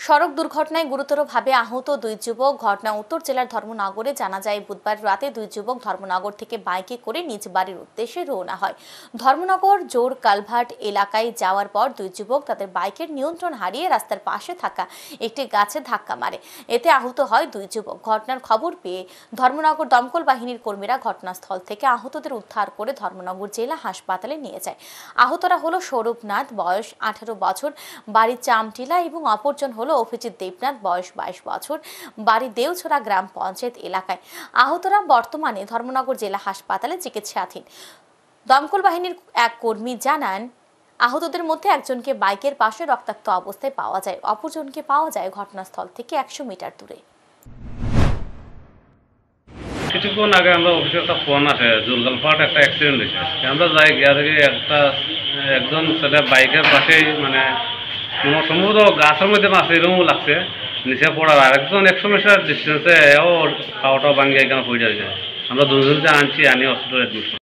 সড়ক দুর্ঘটনায় গুরুতরভাবে আহত দুই যুবক। ঘটনা উত্তর জেলার ধর্মনগরে। জানা যায় বুধবার রাতে দুই যুবক ধর্মনগর থেকে বাইকে করে নিজ বাড়ির উদ্দেশ্যে রওনা হয়। ধর্মনগর জোর কালভার্ট এলাকায় যাওয়ার পর দুই যুবক তাদের বাইকের নিয়ন্ত্রণ হারিয়ে রাস্তার পাশে থাকা একটি গাছে ধাক্কা মারে। এতে আহত হয় দুই যুবক। ঘটনার খবর পেয়ে ধর্মনগর দমকল বাহিনীর কর্মীরা ঘটনাস্থল থেকে আহতদের উদ্ধার করে ধর্মনগর জেলা হাসপাতালে নিয়ে যায়। আহতরা হলো সৌরভনাথ, বয়স 18 বছর, বাড়ি চামটিলা, এবং অপরজন হলো অভিজিৎ দেবনাথ, বয়স 22 বছর, বাড়ি দেওছড়া গ্রাম পঞ্চায়েত এলাকায়। আহতরা বর্তমানে ধর্মনগর জেলা হাসপাতালে চিকিৎসাধীন। দমকল বাহিনীর এক কর্মী জানান, আহতদের মধ্যে একজনকে বাইকের পাশে রক্তাক্ত অবস্থায় পাওয়া যায়, অপরজনকে পাওয়া যায় ঘটনাস্থল থেকে 100 মিটার দূরে। কিছুক্ষণ আগে আমরা অফিসে একটা ফোন আসে, জোরকালপাট একটা অ্যাক্সিডেন্ট হয়েছে। আমরা যাই গিয়া দেখি একজন ছেলে বাইকের পাশেই মানে সম্ভবত গাছের মধ্যে মাছ এরকমও লাগছে, নিচে পড়ার। আর একজন 100 মিটার ডিস্টেন্সে ও খাওয়াটা ভাঙিয়ে এখানে পড়ে যাচ্ছে। আমরা দুজনকে আনছি, আনি হসপিটালে অ্যাডমিট।